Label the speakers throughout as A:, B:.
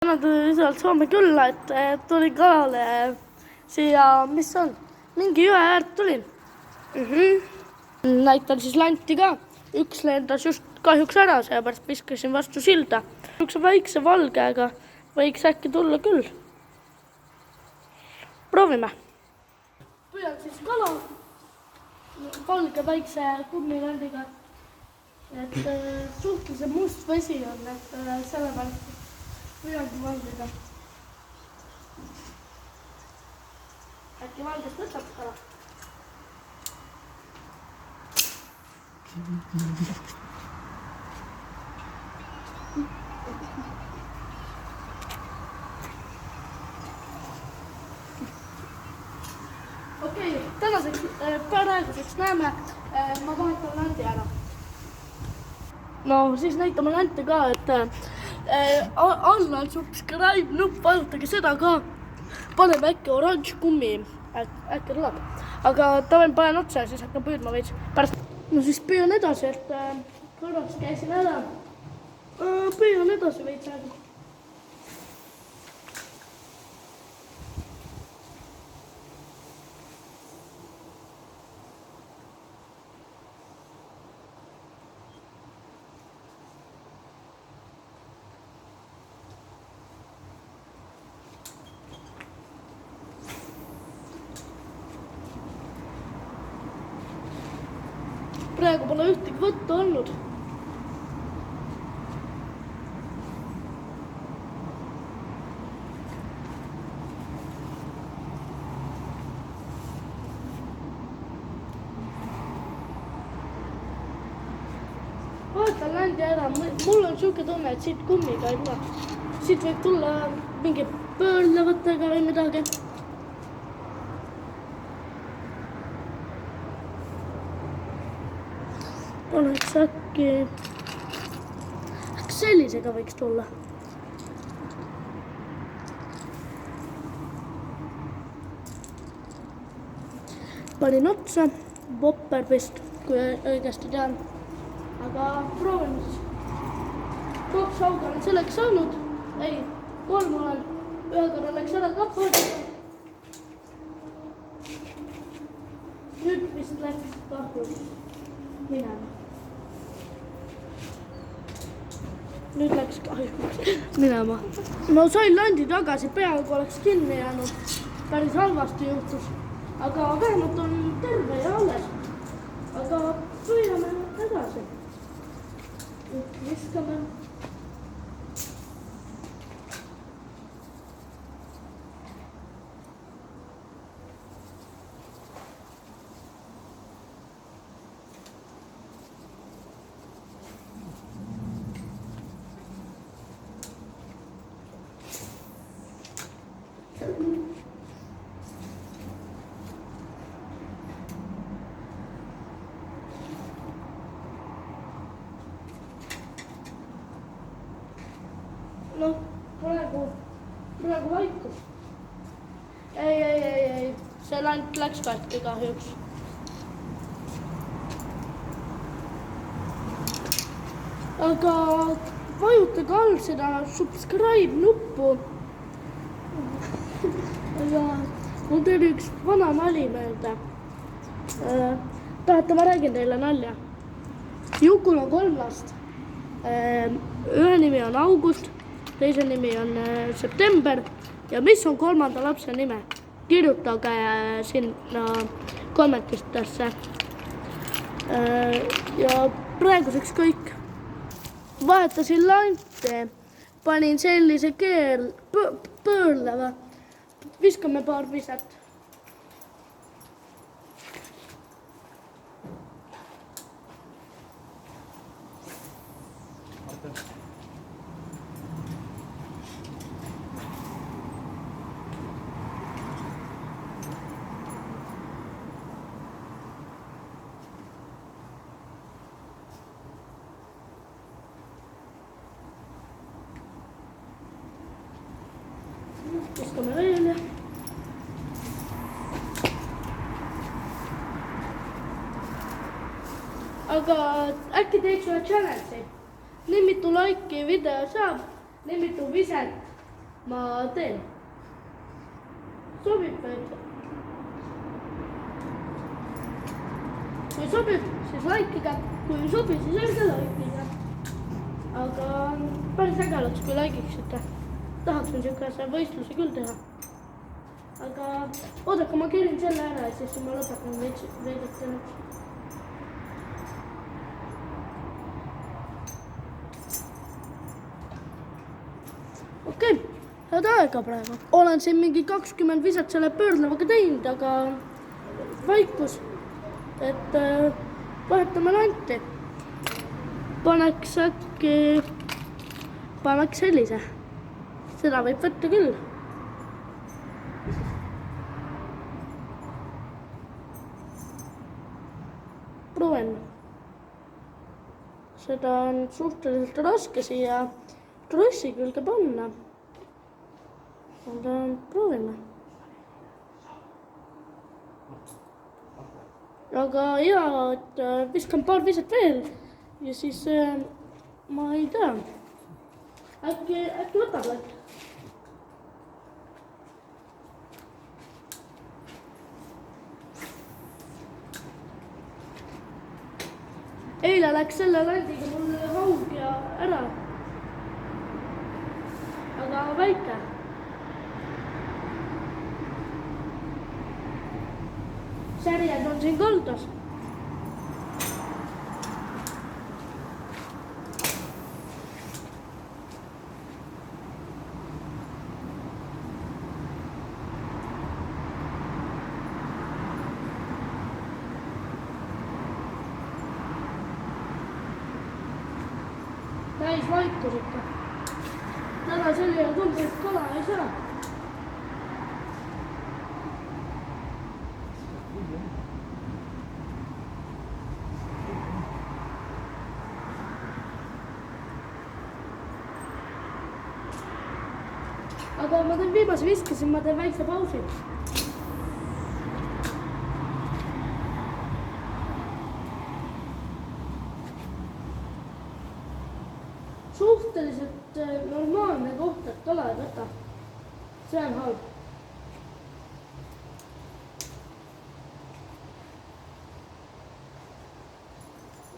A: Täna tuli sealt Soome külla, et tuli kalale siia, mis on, mingi jõe äärt tulin. Näitan siis lanti ka. Üks lendas just kahjuks ära, seepärast viskasin vastu silda. Üks väikse valgega võiks äkki tulla küll. Proovime. Püüan siis kala valge väikse kummilandiga. Et suhteliselt must vesi on, et sellepärast püüangi valgega. Äkki valgest võtab kala? Okei, praeguseks näeme, ma vahetan landi ära. No siis näitame lante ka, et alla on subscribe nupp, vajutage seda ka. Paneme äkki oranž kummi, äkki tuleb. Aga tavan panen otsa ja siis hakkan püüdma veits pärast. No siis püüan edasi, et korraks käisin ära. Püüan edasi veits aega. Praegu pole ühtegi võtta olnud. Vaatan landi ära. Mul on siuke tunne, et siit kummiga ei tule. Siit võib tulla mingi pöörlevõttega või midagi. Oleks äkki sellisega võiks tulla. Panin otsa, Whopper vist, kui õigesti tean. Aga proovime siis. 2 auga olen selleks saanud. Ei, 3 olen. Ühe korra läks ära kappa. Nüüd vist läks kahjuks minema. Nüüd läks kahjuks minema. No sain landi tagasi, peaaegu oleks kinni jäänud. Päris halvasti juhtus. Aga vähemalt on terve ja alles. Aga püüame edasi. Viskame. No, praegu vaikus. Ei. See lant läks katki kahjuks. Aga vajutage all seda subscribe nuppu. Ja mul tuli üks vana nali meelde. Tahate, ma räägin teile nalja. Jukul on 3 last. Ühe nimi on August. Teise nimi on September ja mis on 3. lapse nime? Kirjutage sinna kommentistesse. Ja praeguseks kõik. Vahetasin lante, panin sellise pöörleva. Viskame paar viset. Viskame veel. Aga äkki teeks ühe challenge'i. Nii mitu laiki video saab, nii mitu viset ma teen. Sobib või? Kui sobib, siis like'iga. Kui ei sobi, siis ärge like'iga. Aga päris äge oleks, kui like'iksite. Tahaks niisuguse võistluse küll teha. Aga oodake, ma kerin selle ära ja siis ma lõpetan veidike nüüd. Okei, head aega praegu. Olen siin mingi 20 visat selle pöörlevaga teinud, aga vaikus, et vahetame lanti. Paneks sellise. Seda võib võtta küll. Proovin. Seda on suhteliselt raske siia trossi külge panna. Aga proovime. Aga hea, et viskan paar visat veel ja siis ma ei tea. Äkki võtab lait. Eile läks selle landiga mul haug ja ära. Aga väike. Särjed on siin kaldas. Täis vaikus ikka. Täna selline tundub, et kala ei saa. Aga ma teen viimase viskasin, ma teen väikse pausi. Suhteliselt normaalne koht, et kala ei võta. See on halb.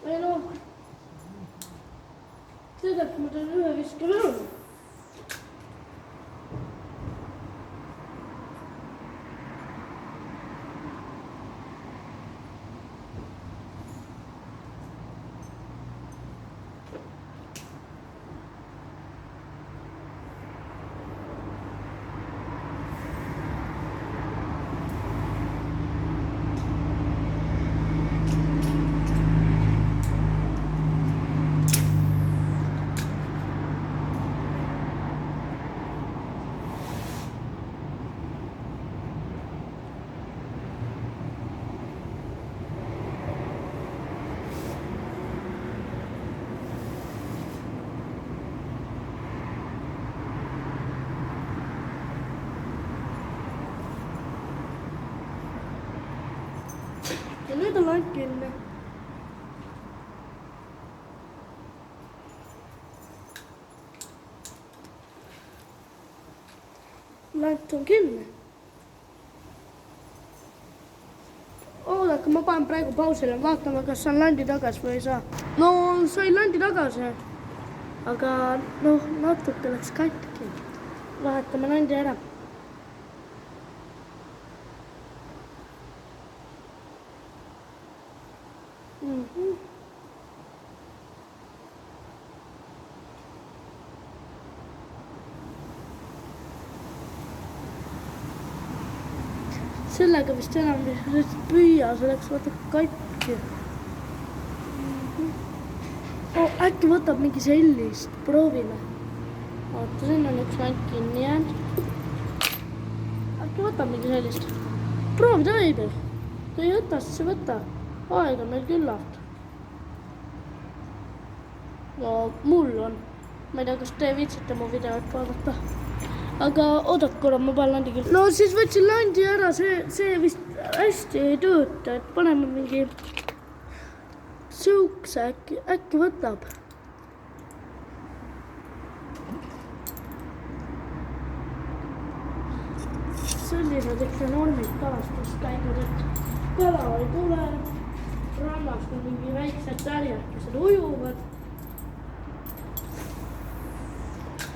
A: Ei noh, tegelikult ma teen ühe viske veel. Ja nüüd on lant kinni. Lant on kinni. Oodake, ma panen praegu pausile, vaatame, kas saan landi tagasi või ei saa. No, sain landi tagasi. Aga noh, natuke läks katki. Vahetame landi ära. Sellega vist enam püüa, see läks vaata katki. Äkki võtab mingi sellist, proovime. Vaata, siin on üks lant kinni jäänud. Äkki võtab mingi sellist. Proovida võib. Kui ei võta, siis ei võta. Aeg on meil küllalt. No, mul on. Ma ei tea, kas te viitsite mu videot vaadata. Aga oodake korra, ma panen landi küll. No siis võtsin landi ära, see vist hästi ei tööta, et paneme mingi siukse, äkki võtab. sellised ikka normid kalastuskäigud, et kala ei tule, rannast on mingi väiksed tärjakesed ujuvad.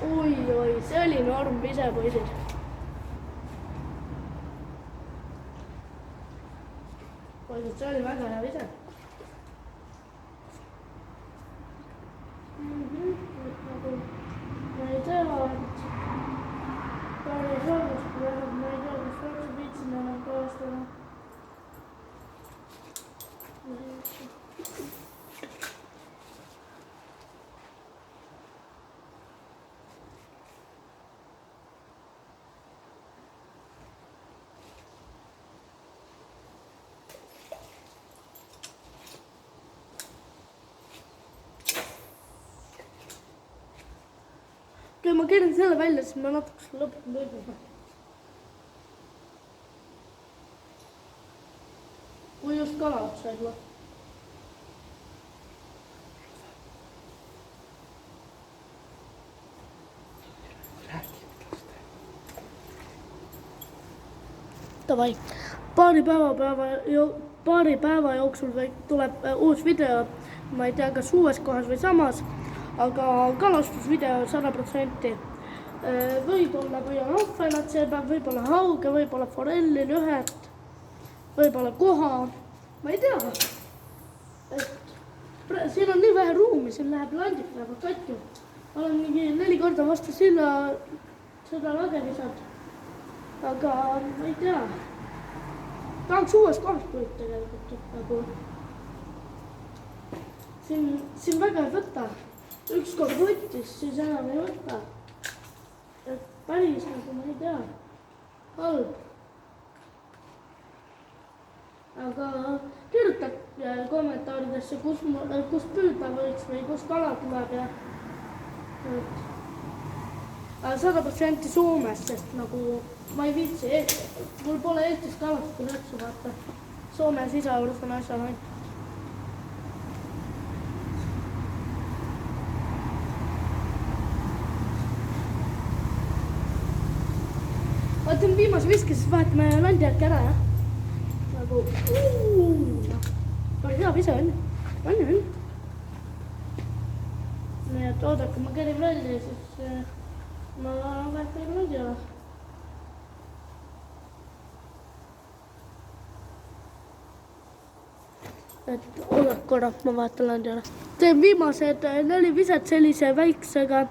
A: Oi, see oli norm visepoisid. Poisid, see oli väga hea vise. Ma ei tea, päris halvasti läheb, ma ei tea, kas üldse viitsin enam kaastada. Kui ma keerin selle välja, siis ma natuke lõpetan võib-olla. Kui just kala said või? Davai, paari päeva jooksul tuleb uus video, ma ei tea, kas uues kohas või samas, aga kalastusvideo 100%. Võib-olla püüan ahvenat see päev, võib-olla hauge, võib-olla forelli, lühet, võib-olla koha, ma ei tea. Siin on nii vähe ruumi, siin läheb landik läheb katju. Olen mingi 4 korda vastu silla seda lage visanud, aga ma ei tea. Tahaks uues kohast püüd tegelikult. Siin väga ei võta. Ükskord võttis, siis enam ei võta. Päris nagu ma ei tea. Halb. Aga kirjutab kommentaaridesse, kus püüda võiks või kus kala tuleb ja 100% Soomes, sest nagu ma ei viitsi mul pole Eestis kalastada üldse, vaata. Soomes isa juures on asjal ainult. Vaatan viimase viske, siis vahetame landjärgi ära, jah. Nagu, hea vise on. Nii et oodake, ma kärin välja, siis ma vahetan landja ära. Et oodake korra, ma vaatan landja ära. Teen viimased 4 viset sellise väiksega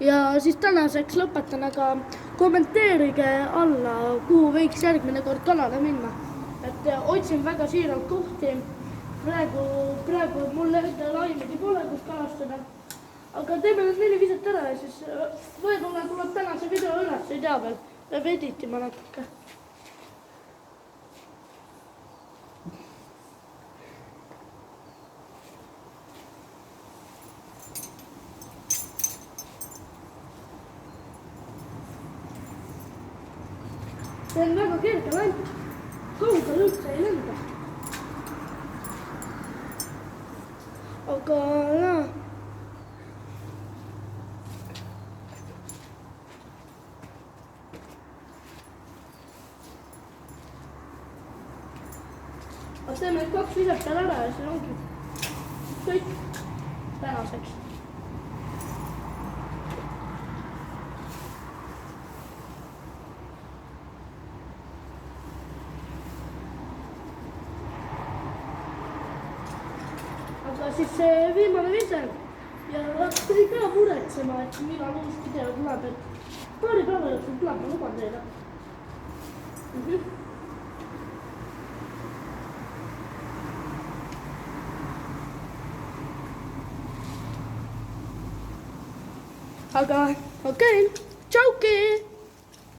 A: ja siis tänaseks lõpetan, aga kommenteerige alla, kuhu võiks järgmine kord kalale minna. Et otsin väga siiralt kohti. Praegu mul laimegi pole, kus kalastada. Aga teeme need 4 viset ära ja siis võib-olla tuleb tänase video üles, ei tea veel. Peab editima natuke. See on väga kerge lant. Kaugel üldse ei lenda. Aga näe. Aga teeme 2 viset ära ja siis ongi kõik tänaseks. Aga siis see viimane vise ja ei pea muretsema, et millal uus video tuleb, et paari päeva jooksul tuleb, ma luban teile. Aga okei, tšauki!